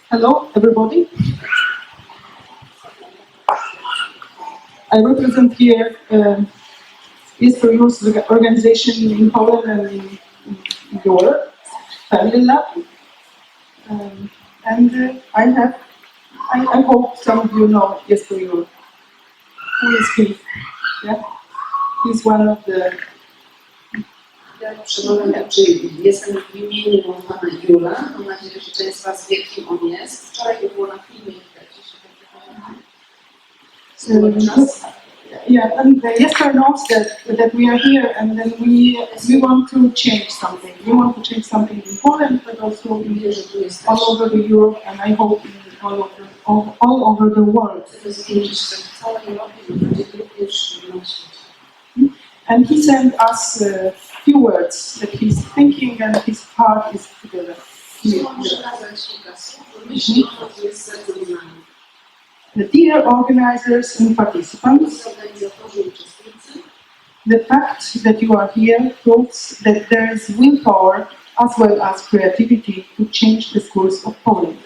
Hello, everybody. I represent here Youth organization in Poland and in Europe, Family Lab. I hope some of you know Youth. Who is he? Yeah? He's one of the... Jestem w imieniu pana Jura. Mam nadzieję, że część z was wie, kim on jest. Wczoraj to było na filmie. Yeah, and Jesper knows that we are here, and then we want to change something. We want to change something in Poland, but also all over the Europe, and I hope all over the world. And he sent us a few words that he's thinking, and his heart is together. Dear organizers and participants, the fact that you are here proves that there is willpower as well as creativity to change the schools of Poland.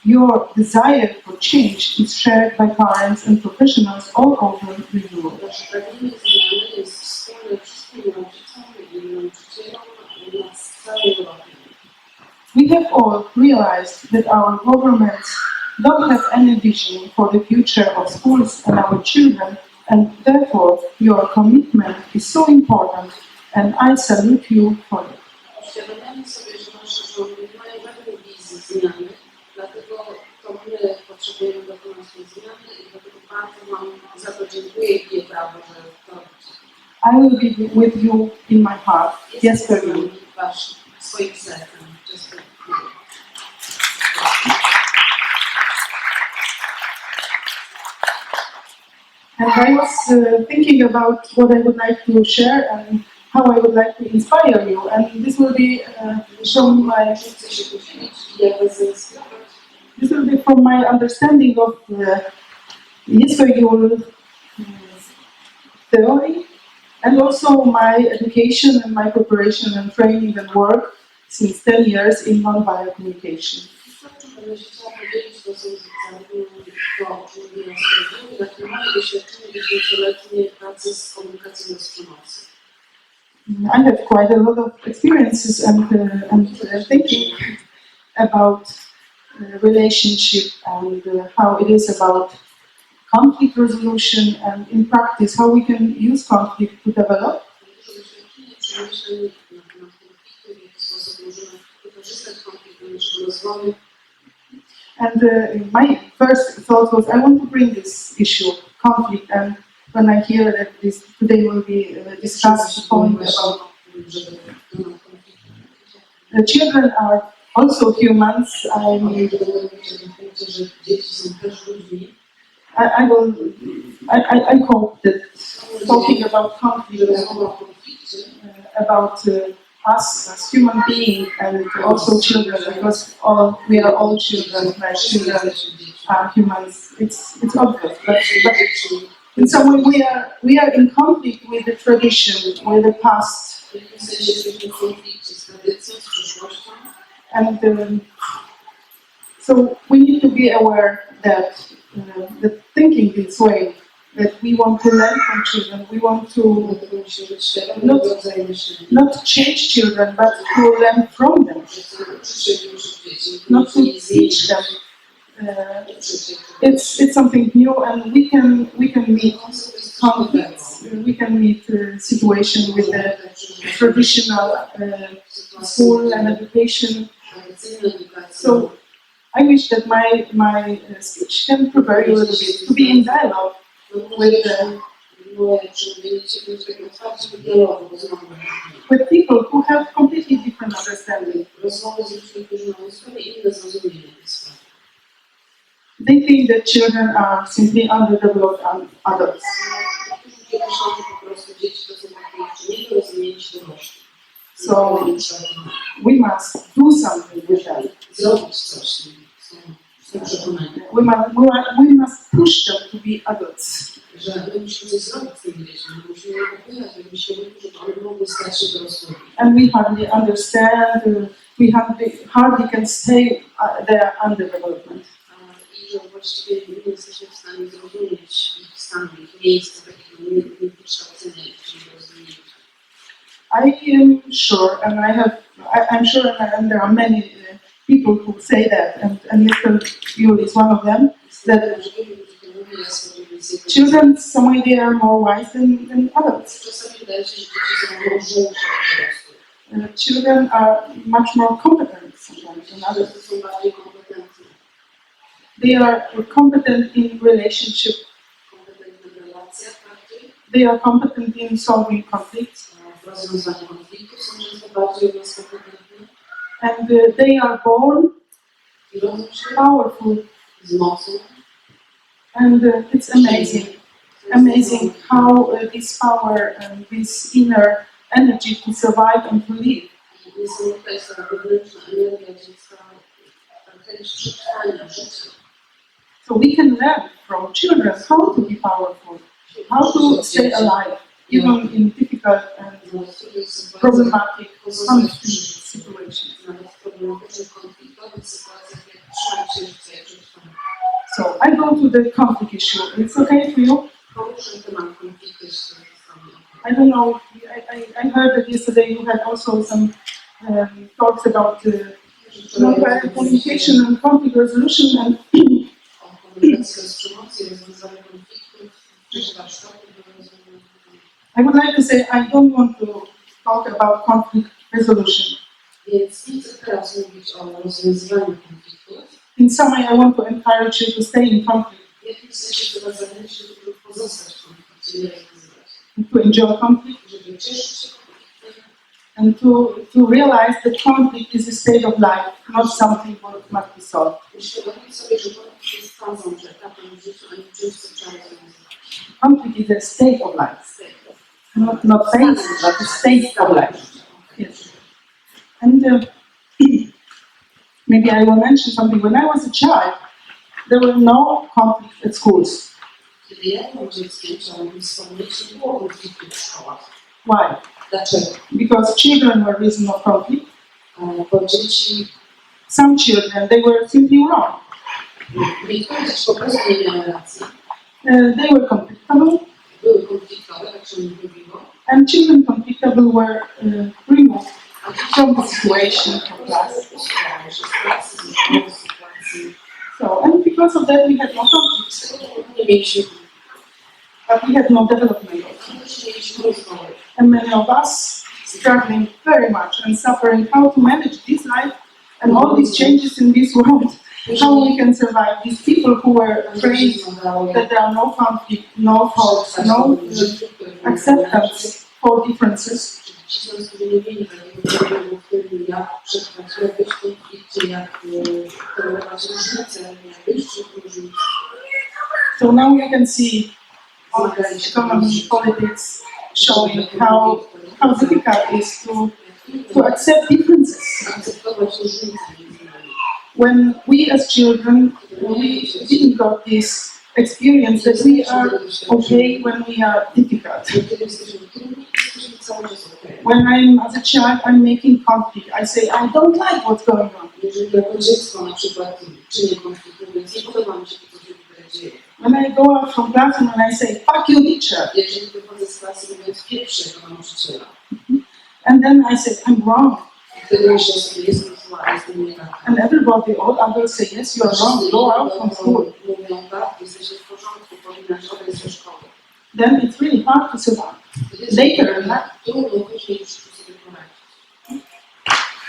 Your desire for change is shared by parents and professionals all over the Europe. We have all realized that our governments don't have any vision for the future of schools and our children, and therefore your commitment is so important, and I salute you for it. I will be with you in my heart. Yes, sir. And I was thinking about what I would like to share and how I would like to inspire you. And this will be from my understanding of Youth theory, and also my education and my preparation and training and work since 10 years in non-violent communication. I have quite a lot of experiences and thinking about relationship and how it is about conflict resolution, and in practice how we can use conflict to develop. And my first thought was I want to bring this issue, conflict, and when I hear that this today will be discussed the point about the children are also humans. I hope that talking about conflict, about us as human beings and also children, because we are all children, my children are humans. It's obvious, but in some way we are in conflict with the tradition, with the past, and so we need to be aware that thinking this way, that we want to learn from children, we want to not change children, but to learn from them, not to teach them. It's something new, and we can meet conflicts, we can meet situation with the traditional school and education. So I wish that my speech can prepare you a little bit to be in dialogue with people who have completely different understanding. They think that children are simply underdeveloped adults. So we must do something with them. We must push them to be adults. że my musimy coś zrobić z tymi dziećmi, musimy je popychać w jakimś kierunku, żeby one mogły stać się dorosłymi. And we hardly understand, we hardly can stay their underdevelopment. I że właściwie nie jesteśmy w stanie zrozumieć ich stan, ich miejsce takiego niewykształcenia i rozwinięcia. I'm sure, I'm sure, and there are many people who say that, and Mr. Yul is one of them, that children, some way they are more wise than adults. Children are much more competent sometimes than others. They are competent in relationship. They are competent in solving conflicts. And they are born powerful. And it's amazing how this power and this inner energy to survive and to live. So we can learn from children how to be powerful, how to stay alive, even in difficult and problematic conflict situations. So I go to the conflict issue. It's okay for you? I don't know. I heard that yesterday you had also some talks about non-violent communication and conflict resolution. And I would like to say I don't want to talk about conflict resolution. In some way, I want to encourage you to stay in conflict. And to enjoy conflict. And to realize that conflict is a state of life, not something that must be solved. Conflict is a state of life. Not phase, but a state of life. Yes. And maybe I will mention something. When I was a child, there were no conflicts at schools. Why? Because children were reason of conflict. Some children, they were simply wrong. They were conflictable. And children conflictable were removed from the situation of class. So, and because of that, we had no conflicts. But we had no development also. And many of us struggling very much and suffering how to manage this life and all these changes in this world. How we can survive. These people who were afraid that there are no conflict, no faults, no acceptance for differences. So now you can see on the economy, politics, showing how difficult it is to accept differences. When we as children, we didn't got this experience that we are okay when we are difficult. When I'm as a child, I'm making conflict. I say, I don't like what's going on. When I go out from class and when I say, fuck you, teacher. And then I say, I'm wrong. And everybody, all adults say, yes, you are wrong, go out from school. Then it's really hard to survive. Later in life.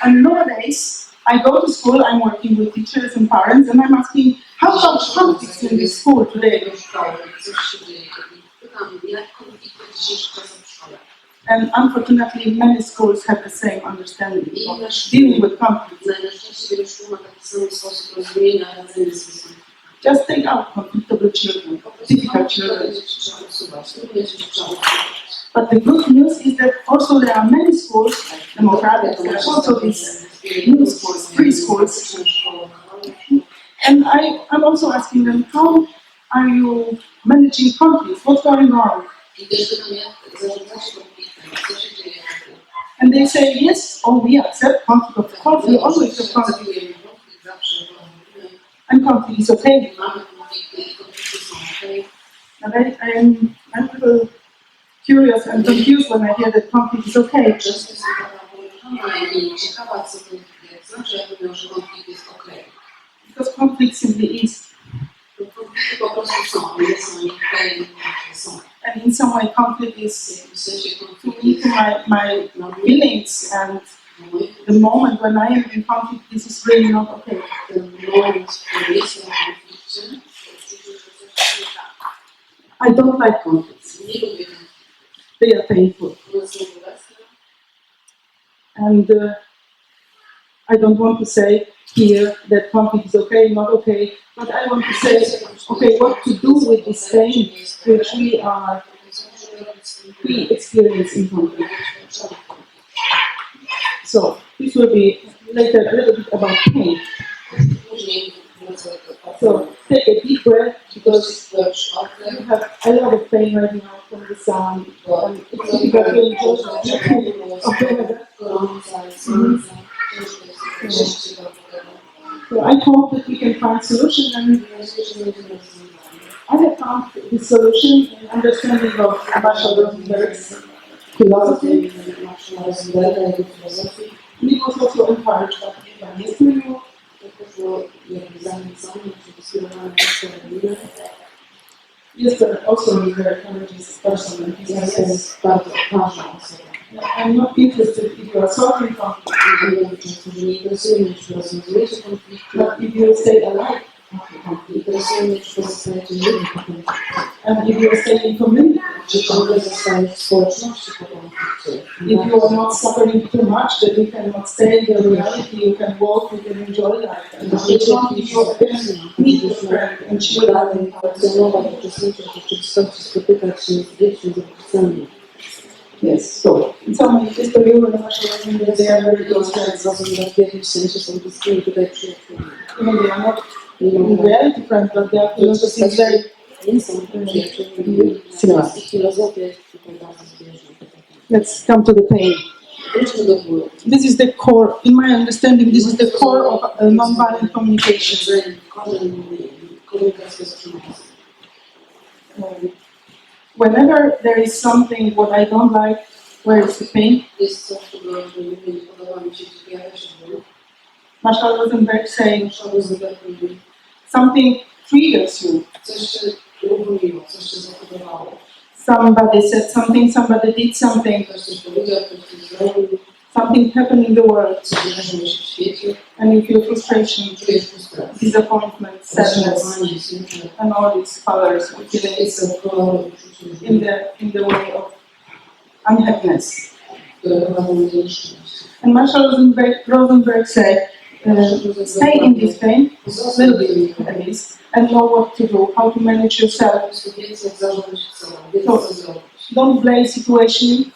And nowadays, I go to school, I'm working with teachers and parents, and I'm asking, how about conflicts in this school today? And unfortunately, many schools have the same understanding of dealing with conflict. Just take out conflictable children, difficult children. But the good news is that also there are many schools, like democratic, there are also these new schools, preschools. And I'm also asking them, how are you managing conflicts, what's going on? I też pytam, jak zarządzacie konfliktem, co się dzieje wtedy? And they say, yes, oh, we accept conflict, of course, we always have conflict, Akceptujemy konflikt, zawsze go mówimy, and conflict is okay. mamy konflikty i konflikty są okej. And I'm a little curious and confused when I hear that conflict is okay. Często jestem taka poruszona i ciekawa, co to znaczy, jak mówią, że konflikt jest okej. Because conflict simply is. Konflikty po prostu są, one są okej, są. And in some way, conflict is W sensie to konflikt me, to my feelings, and the moment when I am in conflict, this is really not okay. ten moment, w którym jestem w konflikcie, I don't like conflicts. nie lubię konfliktu. They are painful. One są bolesne. And I don't want to say here that conflict is okay, not okay, but I want to say, okay, what to do with this pain which we experience in conflict. So this will be later a little bit about pain. So take a deep breath because you have a lot of pain right now from the sun, and it's difficult to enjoy the So I hope that we can find solution, and I have found the solution in understanding of Marshall Rosenberg's philosophy. And it was also encouraged by history. Yes, but also he's a very courageous person, and he's I'm not interested if you are solving conflict, but if you stay alive after conflict, and if you stay in community, if you are not suffering too much, that you cannot stay in the reality, you can walk, you can enjoy life, and if you can meet your friend and share Yes, so in some ways, history and Marshall they are very close friends. Even they are not in reality friends, but their philosophy is very similar. Let's come to the pain. This is the core, in my understanding, this is the core of nonviolent communication. Whenever there is something what I don't like, where is the pain? Marshall Rosenberg saying something triggers you. Somebody said something, somebody did something. Something happened in the world. And you feel frustration, disappointment, sadness, and all these colors of feelings in the way of unhappiness. And Marshall Rosenberg said, stay in this pain, a little bit at least, and know what to do, how to manage yourself. So, don't blame situation,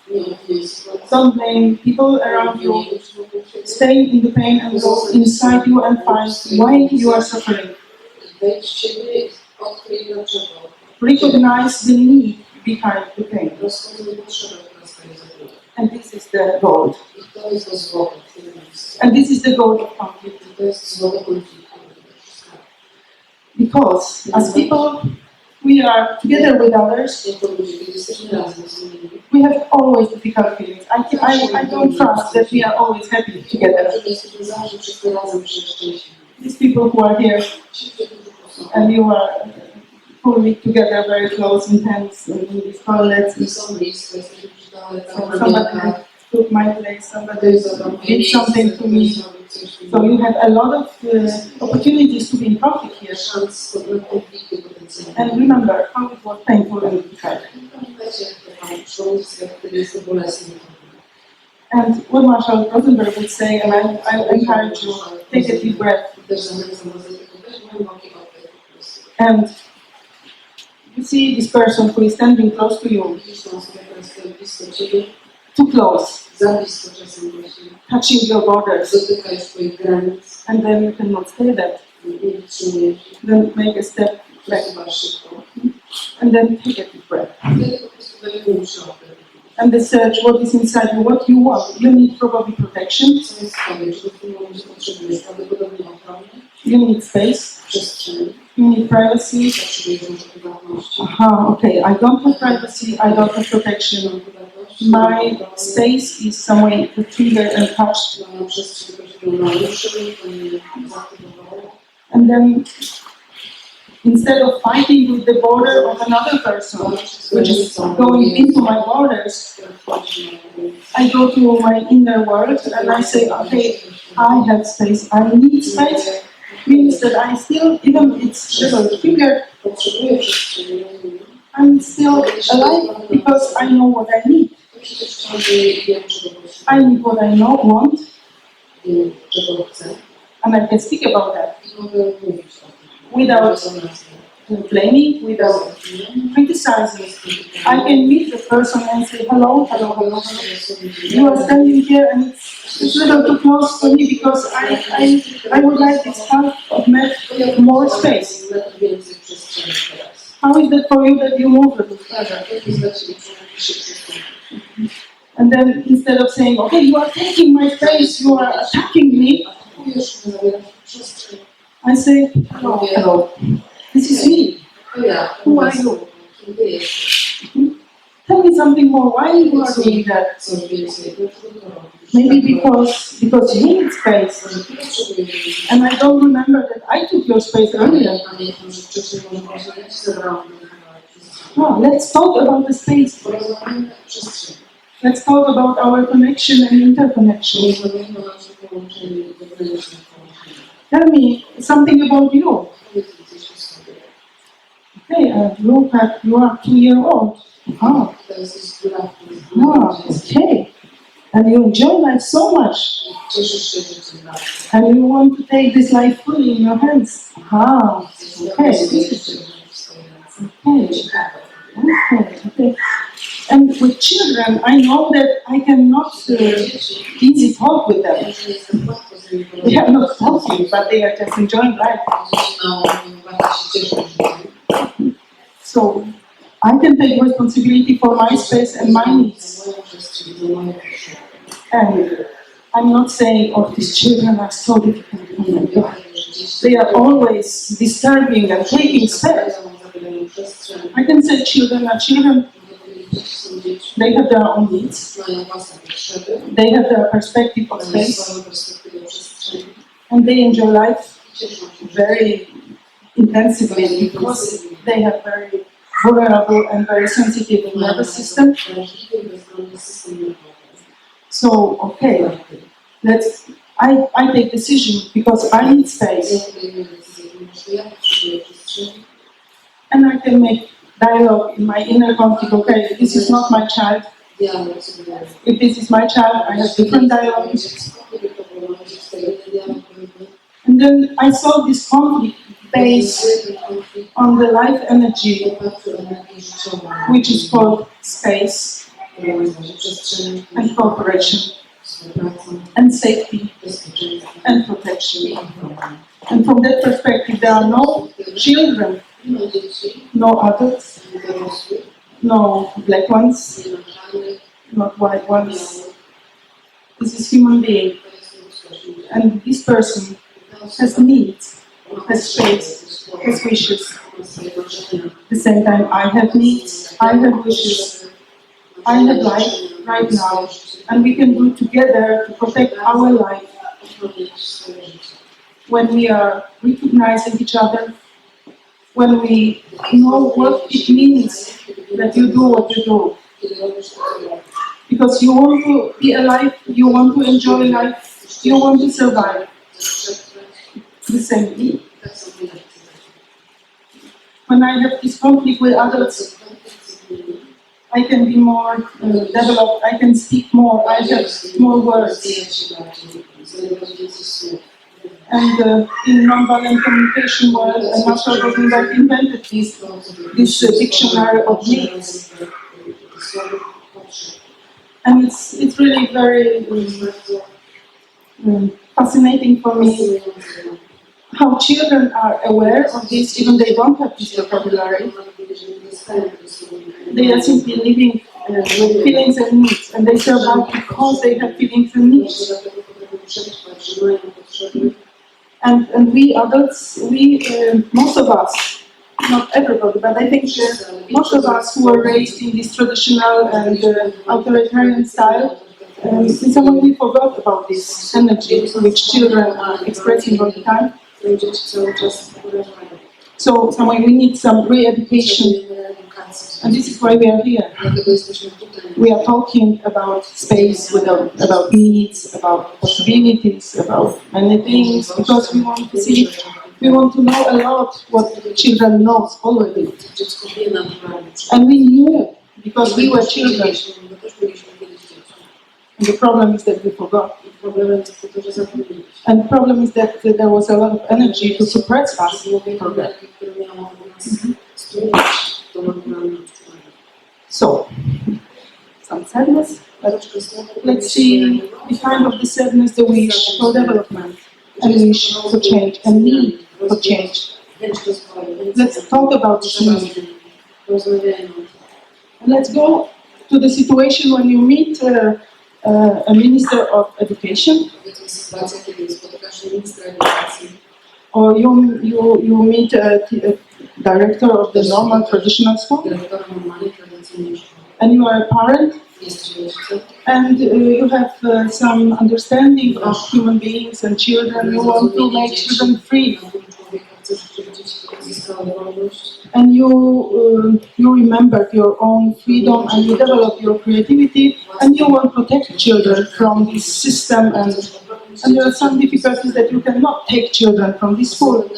don't blame people around you. Stay in the pain and go inside you and find why you are suffering. Recognize the need behind the pain. And this is the goal. And this is the goal of conflict. Because as people, we are together with others. We have always difficult feelings. I don't trust that we are always happy together. These people who are here, and you are fully together, very close in hands in these toilets. Somebody took my place, somebody did something to me. So you have a lot of opportunities to be in conflict here. And remember how it was painful and difficult. And what Marshall Rosenberg would say, and I encourage you, take a deep breath. And you see this person who is standing close to you, too close, touching your borders, and then you cannot stay there. Then make a step back. and then take a deep breath. wtedy po prostu wyłączy oddech. And they search what is inside you, what you want. You need probably protection. Co jest w tobie, czego w tym momencie potrzebujesz? Prawdopodobnie ochrony, You need space. przestrzeni, You need privacy. potrzebujesz może prywatności. Aha, okay. I don't have privacy. I don't have protection. My space is some way triggered and touched. Moja przestrzeń będzie naruszył, to mnie zaktywowało. And then, instead of fighting with the border of another person, which is going into my borders, I go to my inner world and I say, okay, I have space, I need space. Means that I still, even it's little triggered, Potrzebuję przestrzeni, rozumiem. I'm still alive because I know what I need. Przecież ciągle wiem, czego I need what I want, wiem, czego chcę. and I can speak about that I mogę mówić o tym. without blaming, without criticizing. I can meet the person and say, hello, hello, hello. You are standing here and it's a little too close for me because I would like this part of more space. How is that for you that you move a bit further? And then instead of saying, okay, you are taking my space, you are attacking me, I say, hello, hello. This is me. Who are you? Tell me something more. Why you are doing that? Maybe because you need space. And I don't remember that I took your space earlier. No, let's talk about the space. Let's talk about our connection and interconnection. Tell me something about you. Okay, you are 2-year-old. Ah, okay. And you enjoy life so much. And you want to take this life fully in your hands. Ah, okay. Okay. And with children, I know that I cannot easy talk with them. They are not talking, but they are just enjoying life. So I can take responsibility for my space and my needs. And I'm not saying, oh, these children are so difficult. Oh my God. They are always disturbing and taking space. I can say children are children. They have their own needs. They have their perspective of space. And they enjoy life very intensively because they have very vulnerable and very sensitive nervous system. So, okay, I take decision because I need space. And I can make dialogue in my inner conflict. Okay, this is not my child. If this is my child, I have different dialogues. And then I saw this conflict based on the life energy, which is called space and cooperation and safety and protection. And from that perspective, there are no children, no adults, no black ones, not white ones. This is human being. And this person has needs, has space, has wishes. At the same time, I have needs, I have wishes, I have life right now, and we can do together to protect our life when we are recognizing each other, when we know what it means that you do what you do. Because you want to be alive, you want to enjoy life, you want to survive. The same me. When I have this conflict with others, I can be more developed, I can speak more, I have more words. And in non-violent communication world, and Master Rosenberg invented this dictionary of needs. And it's really very fascinating for me how children are aware of this, even they don't have this vocabulary. They are simply living with feelings and needs, and they survive because they have feelings and needs. And we adults, most of us, not everybody, but I think most of us who were raised in this traditional and authoritarian style, in some way we forgot about this energy which children are expressing all the time. So some way we need some re-education, and this is why we are here. We are talking about space, about needs, about possibilities, about many things, because we want to see, we want to know a lot what children know already. And we knew, because we were children. And the problem is that we forgot. And the problem is that there was a lot of energy to suppress us. So, some sadness, but let's see the kind of the sadness, the wish for development, and wish for change, and need for change. Let's talk about this need. And let's go to the situation when you meet a minister of education, or you meet a director of the normal traditional school, and you are a parent, and you have some understanding of human beings and children. You want to make children free, and you remember your own freedom, and you develop your creativity, and you want to protect children from this system, and there are some difficulties that you cannot take children from this school.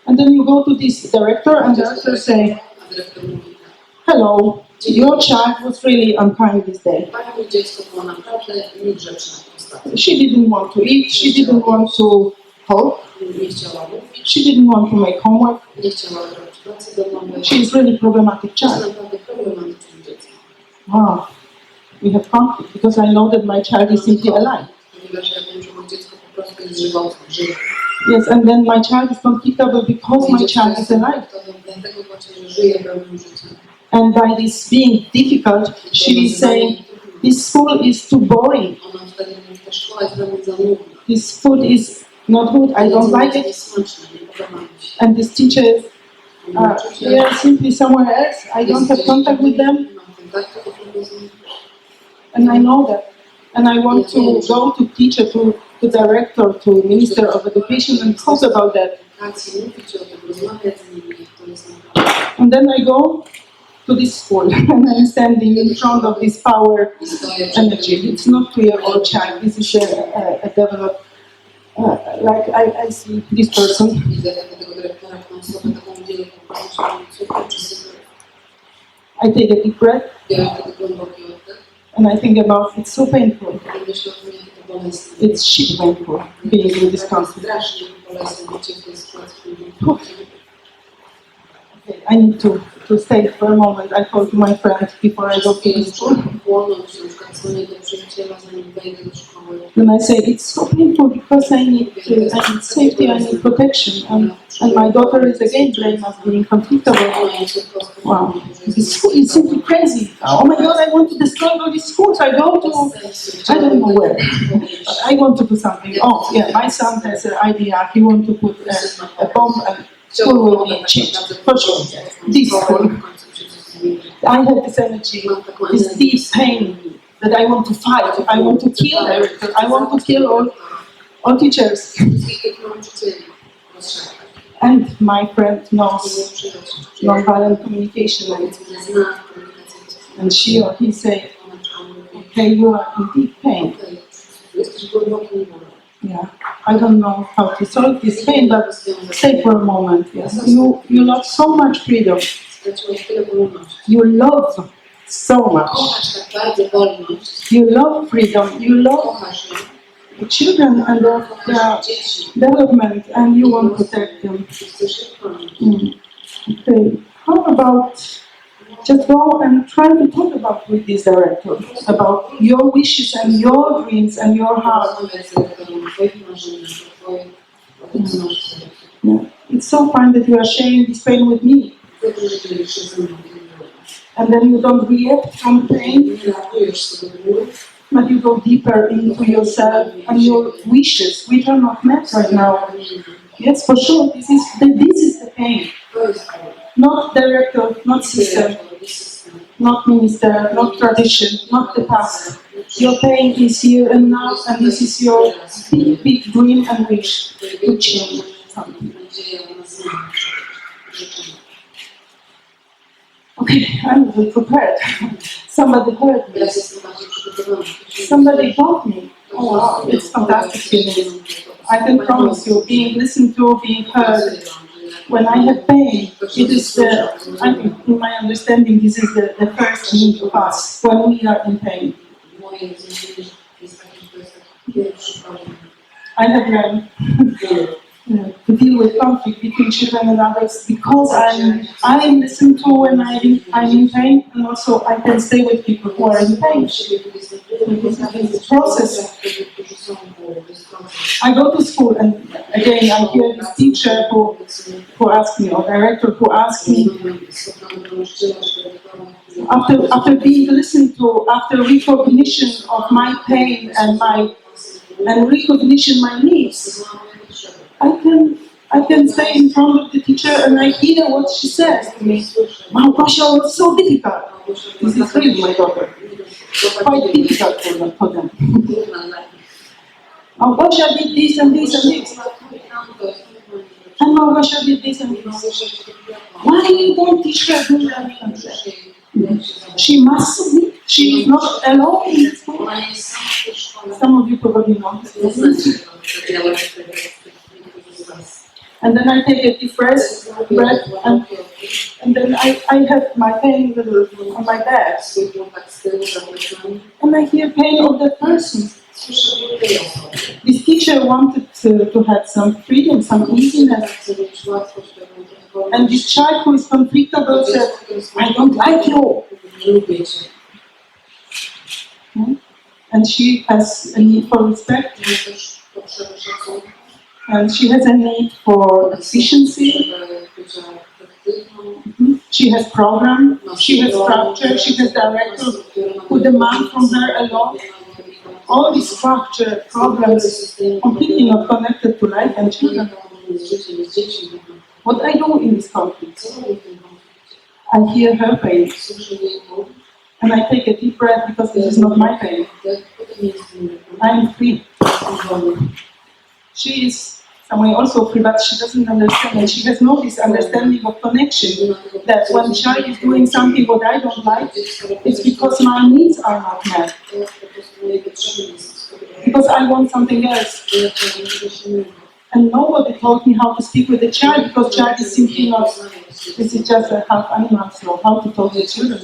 And then you go to this director, and the director say, hello, your child was really unkind this day. She didn't want to eat, she didn't want to talk, she didn't want to make homework. She is really problematic child. Wow, we have conflict, because I know that my child is simply alive. Yes, and then my child is conflictable because my child is alive. And by this being difficult, she is saying, this school is too boring. This food is not good, I don't like it. And these teachers, they are simply somewhere else. I don't have contact with them. And I know that. And I want to go to teacher, to director, to Minister of Education and talk about that. And then I go to this school and I'm standing in front of this power energy. It's not 2-year-old child, this is a developed, like I see this person. I take a deep breath and I think about, it's so painful. It's shit painful being in this country. Okay, I need to stay for a moment. I told my friend before I go to the school. Then I say, it's so painful because I need safety, I need protection. And my daughter is again blamed as being conflictable. Wow, this school is simply crazy. Oh my God, I want to destroy all these schools. I go to, I don't know where. I want to do something. Oh yeah, my son has an idea. He wants to put a bomb and school will be changed. For sure. This school. I have this energy, this deep pain that I want to fight. I want to kill everything. I want to kill all teachers. And my friend knows non-violent communication, and she or he say, okay, you are in deep pain. Yeah, I don't know how to solve this pain, but stay for a moment. Yes, you lost so much freedom. You love so much. You love freedom. You love the children and their development, and you want to protect them. Okay. How about Just go and try to talk about with this director, about your wishes and your dreams and your heart. Yeah. It's so fun that you are sharing this pain with me. And then you don't react from pain, but you go deeper into yourself and your wishes, which are not met right now. Yes, for sure, this is the pain. Not director, not system, not minister, not tradition, not the past. Your pain is here and now, and this is your big, big dream and wish to change something. Okay, I'm prepared. Somebody heard me. Somebody told me. Oh wow, it's fantastic feeling. I can promise you, being listened to, being heard. When I have pain, it is I think, in my understanding, this is the first need of us when we are in pain. I have learned to deal with conflict between children and others because I'm listened to when I'm in pain, and also I can stay with people who are in pain. This is the process. I go to school and again I hear this teacher who asked me, or director who asked me, after being listened to, after recognition of my pain and recognition my needs, I can stay in front of the teacher and I hear what she says to me. Wow, Gosia, was so difficult. This is really my daughter. Quite difficult for them. Oh, Gosia did this and this and this. And now Gosia did this and this. Why you don't teach her to do that? She must submit. She is not alone in the school. Some of you probably know. And then I take a deep breath and then I have my pain on my back. And I hear pain of that person. This teacher wanted to have some freedom, some easiness. And this child who is conflictable said, I don't like you. And she has a need for respect. And she has a need for efficiency. She has program, she has structure, she has director who demand from her a lot. All these structure programs completely not connected to life and children. What I do in this conflict, I hear her pain. And I take a deep breath because this is not my pain. I am free. She is somewhere also free, but she doesn't understand, and she has no this understanding of connection. That when child is doing something what I don't like, it's because my needs are not met. Because I want something else. And nobody told me how to speak with the child, because child is simply not, this is just a half animal, so how to talk to children.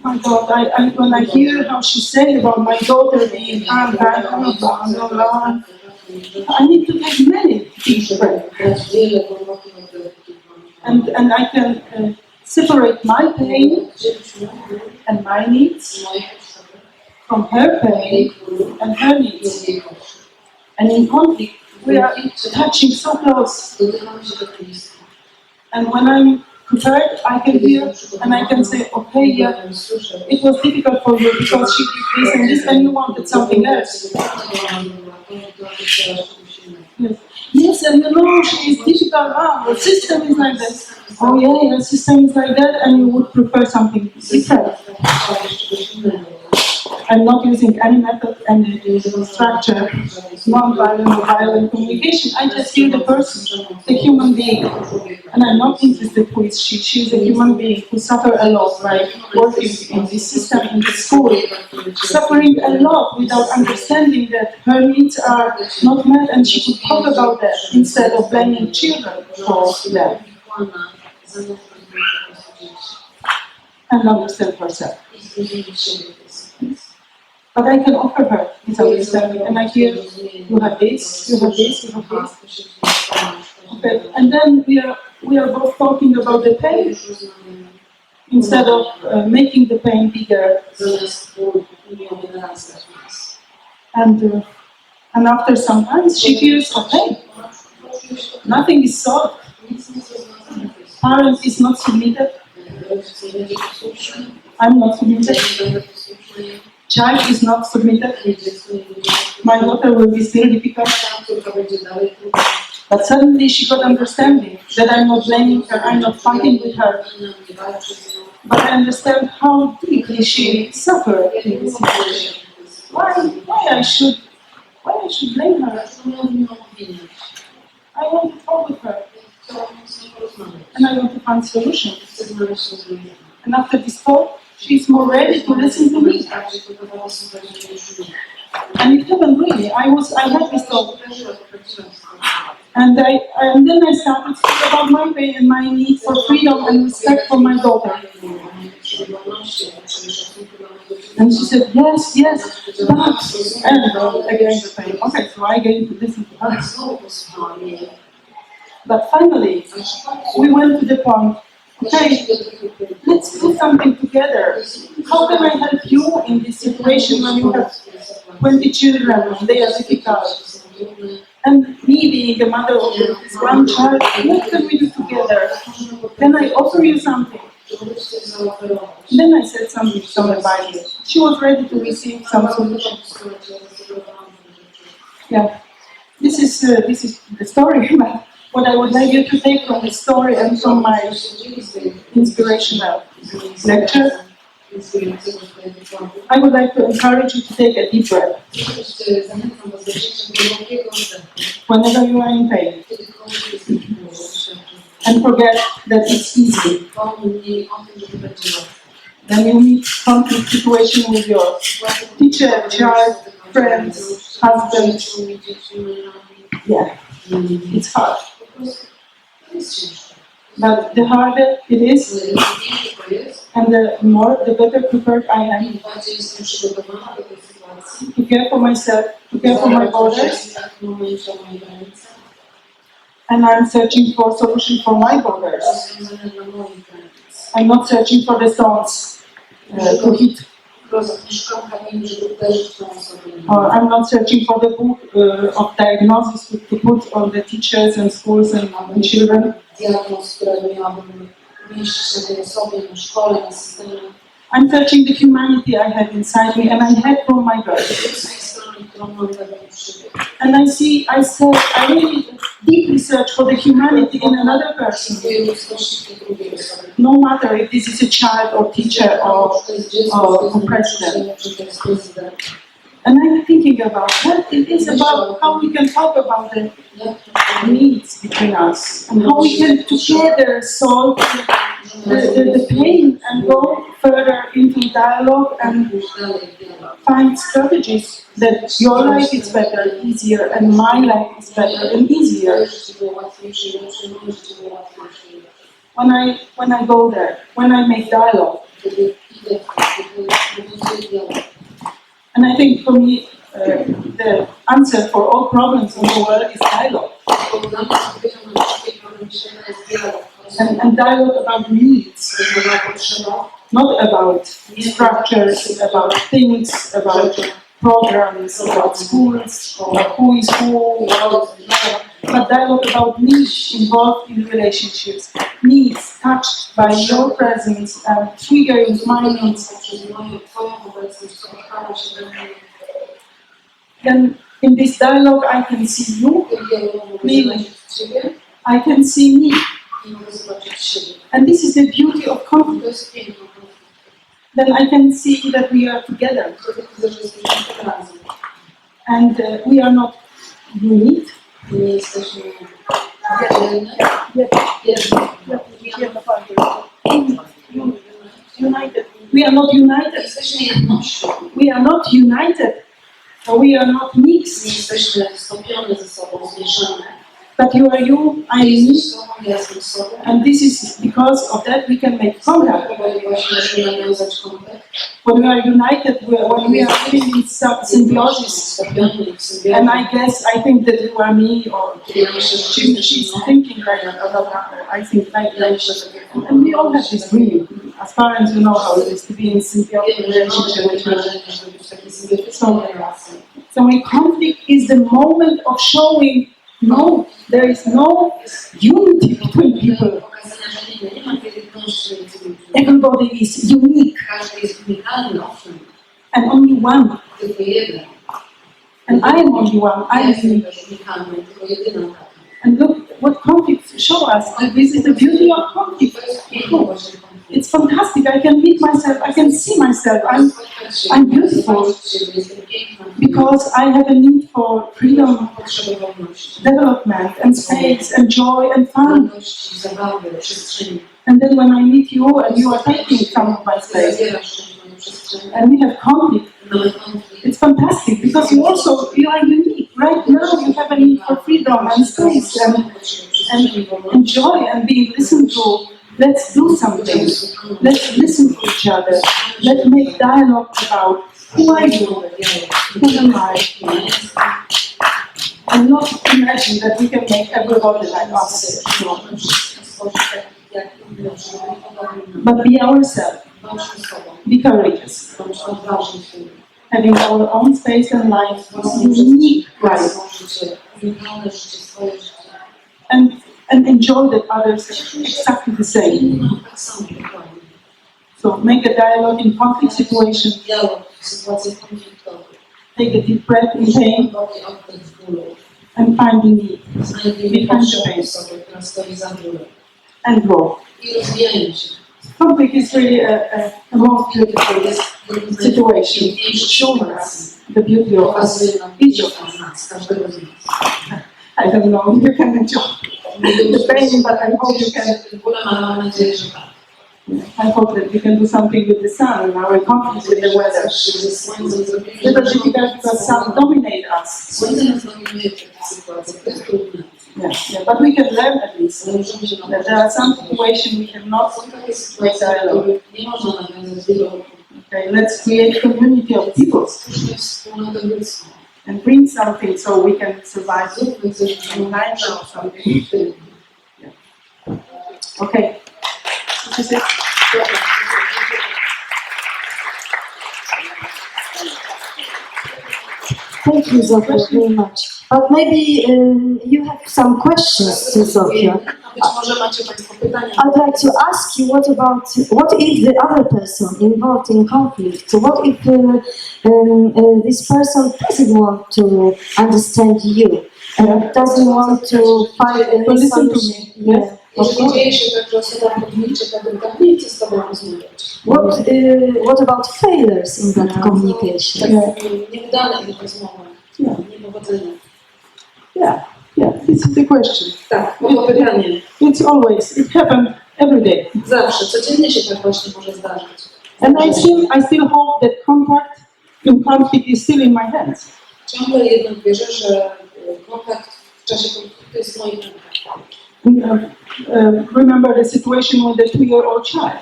My God, when I hear how she said about my daughter being harmed, I need to take many deep breaths. And I can separate my pain and my needs from her pain and her needs. And in conflict, we are touching so close. And when I'm prepared, I can hear and I can say, okay, yeah, it was difficult for you because she did this and this and you wanted something else. Yes, and you know, she is difficult, the system is like this. Oh yeah, the system is like that and you would prefer something different. I'm not using any method, any structure, non-violent or violent communication. I just hear the person, the human being. And I'm not interested who is she. She's a human being who suffers a lot by working in this system, in the school, suffering a lot without understanding that her needs are not met, and she could talk about that instead of blaming children for that. And understand herself. But I can offer her this understanding, and I hear, you have this, you have this, you have this. Okay, and then we are both talking about the pain instead of making the pain bigger. And after some time, she feels okay. Nothing is solved. Parent is not submitted. I'm not submitted. Child is not submitted. My daughter will be still difficult. But suddenly she got understanding that I'm not blaming her, I'm not fighting with her. But I understand how deeply she suffered in this situation. Why I should blame her? I want to talk with her. And I want to find solutions. And after this talk, she's more ready to listen to me. And it happened really. I had this talk. And then I started to think about my pain and my need for freedom and respect for my daughter. And she said, yes, but, and again the pain. Okay, so I gave to listen to her. But finally, we went to the point, okay, let's do something together. How can I help you in this situation when you have 20 children and they are difficult? And me being the mother of this one child, what can we do together? Can I offer you something? Then I said something to some advice. She was ready to receive some solutions. Yeah, this is the story. What I would like you to take from the story and from my inspirational lecture, I would like to encourage you to take a deep breath. Whenever you are in pain. And forget that it's easy. Then you meet conflict situation with your teacher, child, friends, husband. Yeah, it's hard. But the harder it is, and the better prepared I am to care for myself, to care for my borders, and I'm searching for solution for my borders. I'm not searching for the stones to hit. Or I'm not searching for the book of diagnosis to put on the teachers and schools and children. I'm searching the humanity I have inside me and I had from my birth. And I really deeply search for the humanity in another person. No matter if this is a child or teacher or president. And I'm thinking about what it is about, how we can talk about the needs between us, and how we can together solve the pain and go further into dialogue and find strategies that your life is better, easier, and my life is better and easier. When I go there, when I make dialogue. And I think for me, the answer for all problems in the world is dialogue. And dialogue about needs, not about structures, about things, about programs, about schools, about who is who, but dialogue about needs involved in relationships, needs touched by your presence and triggering my needs. Then in this dialogue I can see you, me, I can see me. And this is the beauty of conflict. Then I can see that we are together. And we are not unique. United. We are not united. We are not united. We are not mixed. But you are you, I am me. And this is because of that we can make contact. when we are united, when we are living in symbiosis. And I think that you are me, or she's thinking like I think like that. And we all have this dream. As parents, you know how it is to be in symbiotic relationship with children. So when conflict is the moment of showing, no, there is no unity between people. Everybody is unique. And only one. And I am only one. I am unique. And look what conflicts show us. And this is the beauty of conflict. It's fantastic. I can meet myself. I can see myself. I'm beautiful because I have a need for freedom, development, and space, and joy, and fun. And then when I meet you, and you are taking some of my space, and we have conflict, it's fantastic because you are unique. Right now, you have a need for freedom and space and joy and being listened to. Let's do something. Let's listen to each other. Let's make dialogue about who are you, who am I, and not imagine that we can make everybody like us. But be ourselves. Be courageous. Having our own space and life, unique life. And enjoy that others are exactly the same. So make a dialogue in conflict situations. Take a deep breath in pain and find the need behind the pain and grow. Conflict is really a most beautiful situation, showing us the beauty of us, each of us. I don't know, you can enjoy the pain, but I hope you can. I hope that we can do something with the sun, our conflict with the weather. It's little difficult because sun dominates us. Yeah, but we can learn at least that there are some situations we cannot make dialogue. Okay, let's create a community of people and bring something so we can survive online or something. Yeah. Okay. This is it. Thank you, Zofia, very much. But maybe you have some questions to Zofia. I'd like to ask you, what if the other person involved in conflict? So what if this person doesn't want to understand you and doesn't want to fight a listen to me? Yeah. What about failures in that communication? Yeah, this is the question. It's always, it happens every day. And I still hope that contact in conflict is still in my hands. Remember the situation with the 2-year-old child.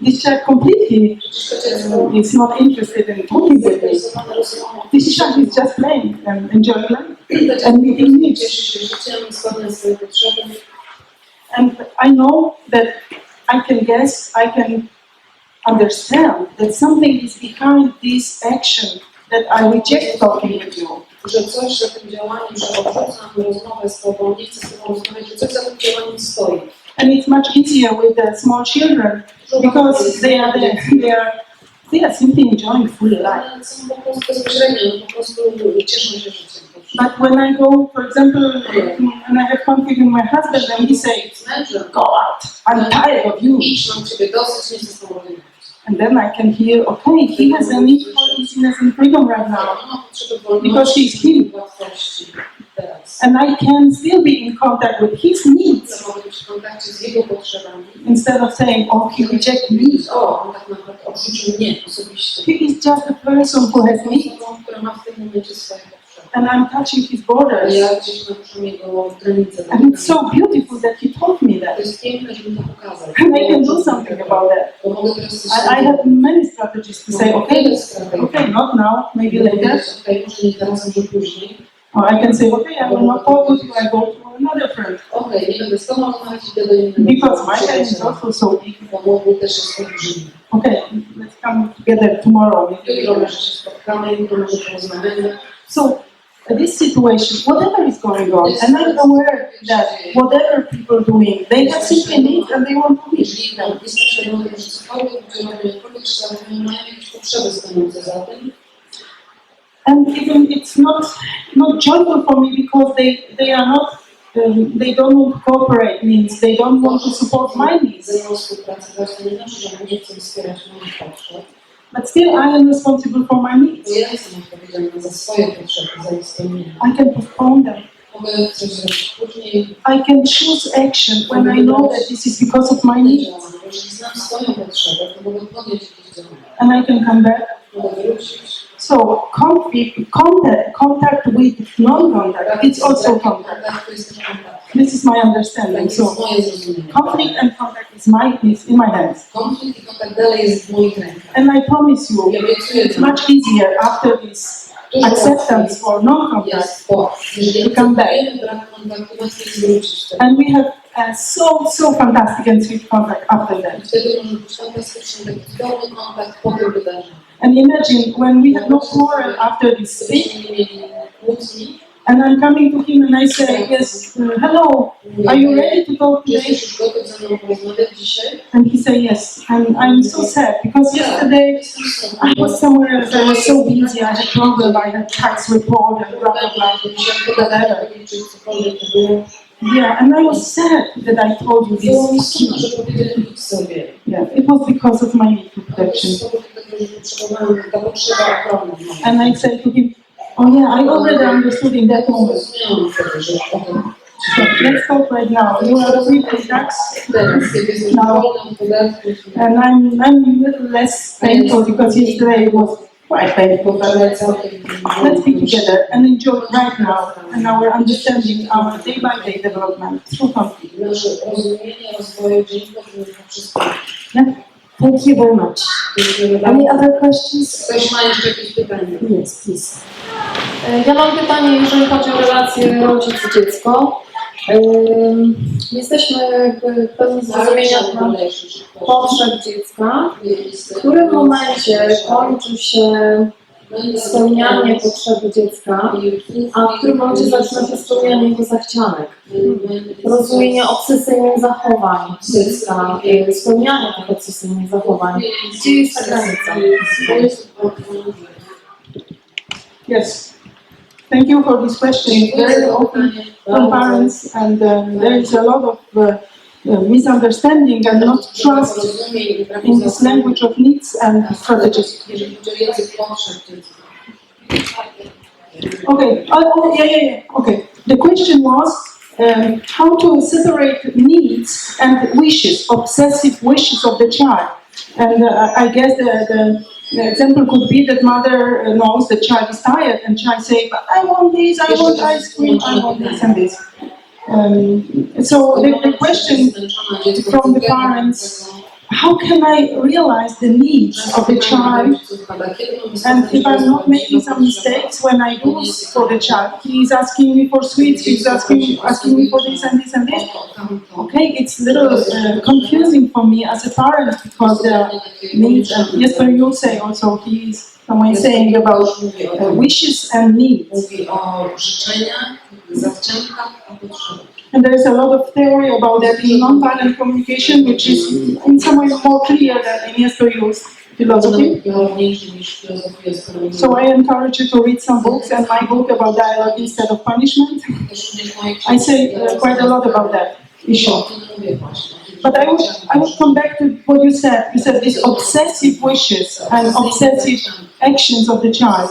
This child completely is not interested in talking with me. This child is just playing and enjoying life and meeting needs. And I know that I can understand that something is behind this action, that I reject talking with you. Że coś za tym działaniem, że odrzucam rozmowę z tobą, nie chcę z tobą rozmawiać, że coś za tym działaniem stoi. And it's much easier with the small children because they are simply enjoying full life. Są po prostu bezpośrednio, po prostu cieszą się życiem. But when I go, for example, when I have conflict with my husband, and he says, "Go out! I'm tired of you." Idź, mam ciebie dosyć, nie chcę z tobą rozmawiać. And then I can hear, okay, he has a need for easiness and freedom right now, because he's him. And I can still be in contact with his needs, instead of saying, oh, he rejects me. He is just a person who has needs. and I'm touching his borders. Ja gdzieś naruszam jego granice. And it's so beautiful that he told me that. To jest piękne, że mi to pokazał. And I can do something about that. Bo mogę teraz coś I have many strategies to say, okay, not now, maybe later. Okej, może nie teraz, może później. Or I can say, okay, I will not talk with you, I go to another friend. Okej, nie będę z tobą rozmawiać, idę do innego. Because my head is also so big. Bo mógł też jest olbrzymi. Okay, let's come together tomorrow. Jutro może się spotkamy, jutro może porozmawiamy. So, this situation, whatever is going on, and I'm aware that whatever people are doing, they have simply needs and they want to meet. Jeżeli jestem świadomy, że cokolwiek, gdzie robią jakkolwiek trzeba, mają jakieś potrzeby stojące za tym. And even it's not joyful for me because they are not, they don't want to cooperate, means they don't want to support my needs. Zajmą współpracę właśnie nie znaczy, że nie chcą wspierać moich potrzeb. But still I am responsible for my needs. Bo ja jestem odpowiedzialna za swoje potrzeby, za ich spełnienie. I can postpone them. Mogę coś zrobić później. I can choose action when I know that this is because of my needs. Jeżeli znam swoją potrzebę, to mogę podjąć jakieś działania. And I can come back. Mogę wrócić. So contact with non-contact, it's also contact. This is my understanding. So conflict and contact is in my hands. Konflikt i kontakt dalej jest w moich rękach. And I promise you, it's much easier after this acceptance for non-contact to come back. And we have so fantastic and sweet contact after that. And imagine when we have no quarrel after this speech, and I'm coming to him and I say, yes, hello, are you ready to talk today? And he say yes. And I'm so sad because yesterday I was somewhere else, I was so busy, I had problem, I had tax report and blah, blah, blah. Yeah, and I was sad that I told you this. Yeah, it was because of my need for protection. And I said to him, oh yeah, I already understood in that moment. So let's talk right now. You are free to tax now, and I'm a little less painful because yesterday it was quite painful. But let's be together and enjoy right now and our understanding, our day-by-day development through conflict. Yeah. Thank you very much. Any other questions? Ktoś ma jeszcze jakieś pytania? Yes, please. Ja mam pytanie, jeżeli chodzi o relację rodzic-dziecko. Jesteśmy w pełni zrozumienia potrzeb dziecka. W którym momencie kończy się spełnianie potrzeby dziecka, a w którym momencie zaczyna się spełnianie jego zachcianek? Rozumienie obsesyjnych zachowań dziecka, spełnianie tych obsesyjnych zachowań. Gdzie jest ta granica? Yes. Thank you for this question. It's very often from parents, and there is a lot of misunderstanding and not trust in this language of needs and strategies. Okay. Yeah. Okay. The question was how to separate needs and wishes, obsessive wishes of the child. And I guess the example could be that mother knows the child is tired and child say, but I want this, I want ice cream, I want this and this. So the question from the parents, how can I realize the needs of the child, and if I'm not making some mistakes when I do for the child, he's asking me for sweets, he's asking me for this and this and this. Okay, it's a little confusing for me as a parent because the needs, and Jesper, you say also, he's someone saying about wishes and needs. And there is a lot of theory about that in non-violent communication, which is in some way more clear than in Jesper's philosophy. So I encourage you to read some books, and my book about dialogue instead of punishment. I say quite a lot about that issue. But I would come back to what you said. You said these obsessive wishes and obsessive actions of the child.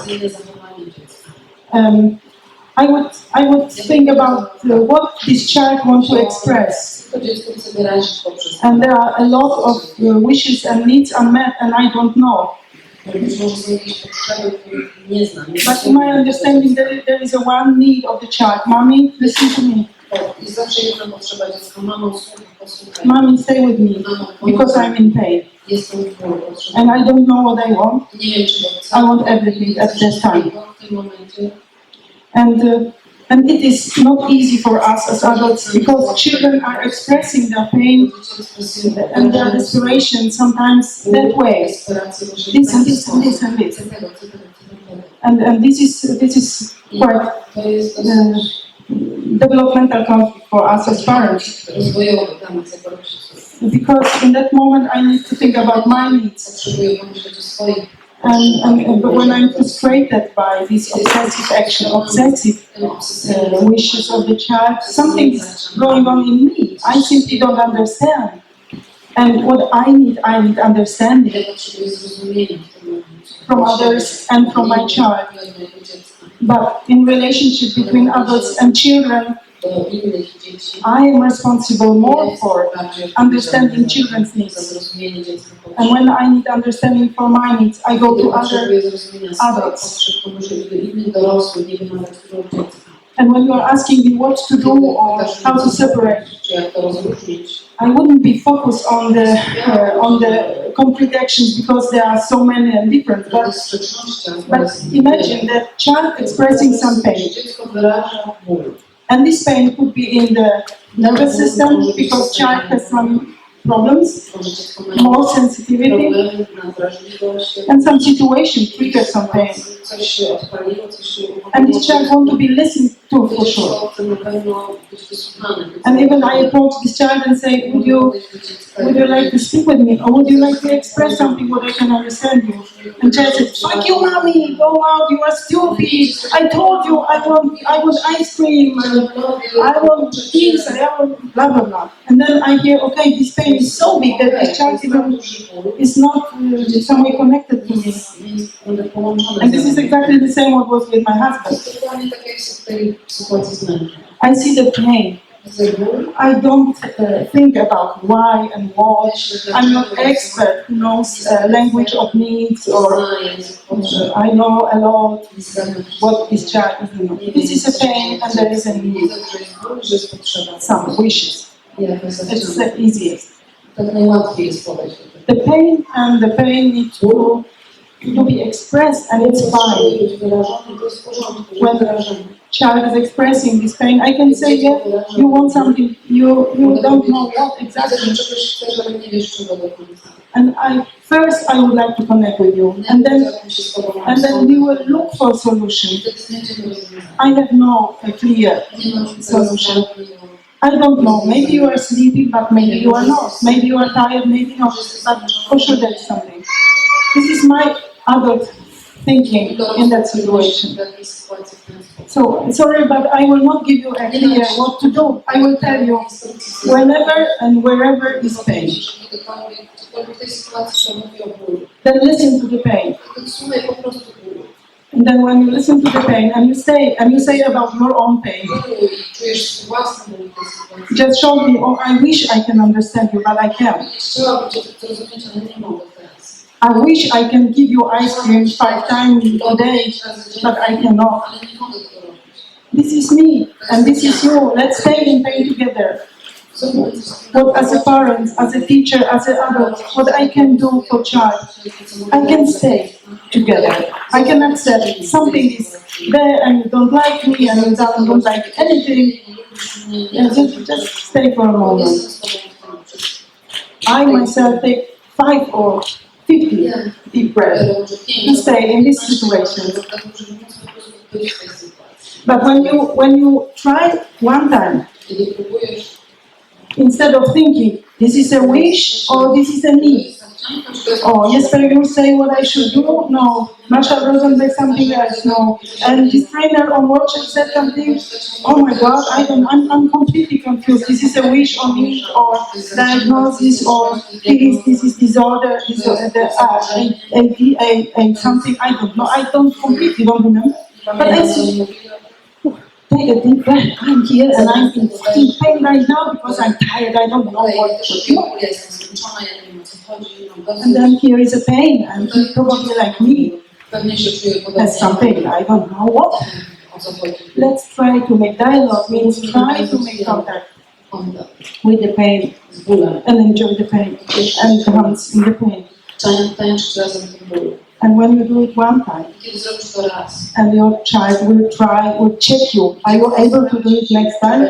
I would think about what this child wants to express. And there are a lot of wishes and needs unmet, and I don't know. Być może są jakieś potrzeby, których nie znam. But in my understanding, there is a one need of the child. Mommy, listen to me. Jest zawsze jedna potrzeba dziecka. Mamo, posłuchaj. Mommy, stay with me because I'm in pain. Jestem w bólu, And I don't know what I want. nie wiem, czego chcę. I want everything at that time. W tym momencie. And it is not easy for us as adults because children are expressing their pain and their desperation sometimes that way. This and this and this and this. And this is quite developmental conflict for us as parents. Because in that moment I need to think about my needs. But when I'm frustrated by this obsessive action, obsessive wishes of the child, something is going on in me. I simply don't understand. And what I need understanding from others and from my child. But in relationship between adults and children, I am responsible more for understanding children's needs. And when I need understanding for my needs, I go to other adults. And when you are asking me what to do or how to separate, I wouldn't be focused on the concrete actions because there are so many and different. But imagine that child expressing some pain. And this pain could be in the nervous system because child has some problems, more sensitivity, and some situation triggers some pain. And this child wants to be listened to for sure. And even I approach this child and say, would you like to speak with me? Or would you like to express something where I can understand you? And child says, fuck you, mommy, go out, you are stupid. I told you I want ice cream, I want pizza, I want blah, blah, blah. And then I hear, okay, this pain is so big that this child even is not in some way connected to me. And this is exactly the same what was with my husband. I see the pain. I don't think about why and what. I'm not expert who knows language of needs or I know a lot what this child is doing. This is a pain and there is a need. Some wishes. It's the easiest. The pain and the pain need to be expressed and it's fine. When the child is expressing this pain, I can say, yeah, you want something, you don't know what exactly. And first I would like to connect with you, and then we will look for a solution. I have no clear solution. I don't know, maybe you are sleeping, but maybe you are not. Maybe you are tired, maybe not, but for sure that's something. This is my adult thinking in that situation. So, sorry, but I will not give you a clear what to do. I will tell you whenever and wherever is pain. Then listen to the pain. And then when you listen to the pain and you say about your own pain, just show me, oh, I wish I can understand you, but I can't. I wish I can give you ice cream 5 times a day, but I cannot. This is me, and this is you. Let's stay in pain together. What as a parent, as a teacher, as an adult, what I can do for child, I can stay together. I can accept something is there and you don't like me and you don't like anything. And just stay for a moment. I myself take 5 or 50 deep breaths to stay in this situation. But when you try one time, instead of thinking, this is a wish or this is a need. Oh, yesterday you say what I should do? No. Marshall Rosenberg something else? No. And this trainer on workshop said something? Oh my God, I'm completely confused. This is a wish or need or diagnosis or this is disorder, something, I don't know. I completely don't remember. But I see. take a deep breath. I'm here and I'm in fucking pain right now because I'm tired. I don't know what to do. And then here is a pain, and he probably like me has some pain. I don't know what. Let's try to make dialogue. Means try to make contact with the pain and enjoy the pain and dance in the pain. And when you do it one time, and your child will check you, are you able to do it next time?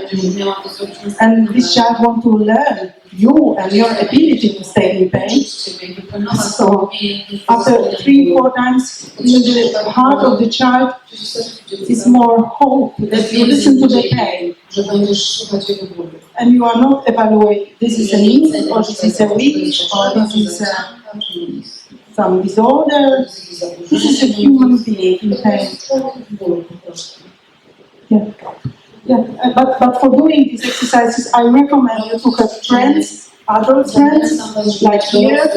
And this child wants to learn you and your ability to stay in pain. So after 3-4 times, in the heart of the child is more hope that you listen to the pain. And you are not evaluating, this is a need, or this is a wish, or this is some disorder. This is a human being in pain. But for doing these exercises, I recommend you to have friends, adult friends, like here,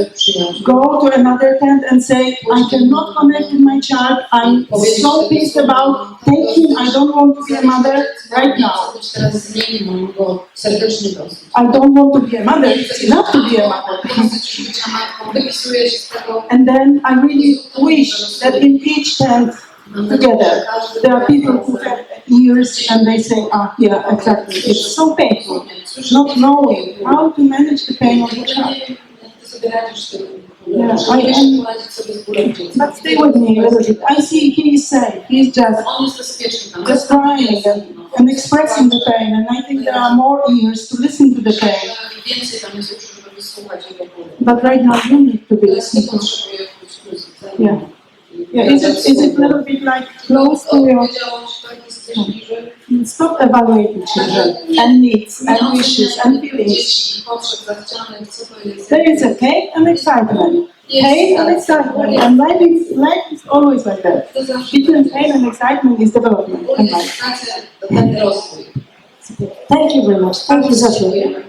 go to another tent and say, I cannot connect with my child, I'm so pissed about taking, I don't want to be a mother right now. I don't want to be a mother, it's enough to be a mother. And then I really wish that in each tent together, there are people who have ears and they say, yeah, exactly, it's so painful, not knowing how to manage the pain of the child. Yeah, but stay with me a little bit. I see he is safe, he's just crying and expressing the pain, and I think there are more ears to listen to the pain. But right now you need to be listening to. Yeah. Yeah, is it a little bit like close to your... Stop evaluating children and needs and wishes and feelings. There is a pain and excitement. Pain and excitement. And life is always like that. Between pain and excitement is development in life. Thank you very much. Thank you, Zofia.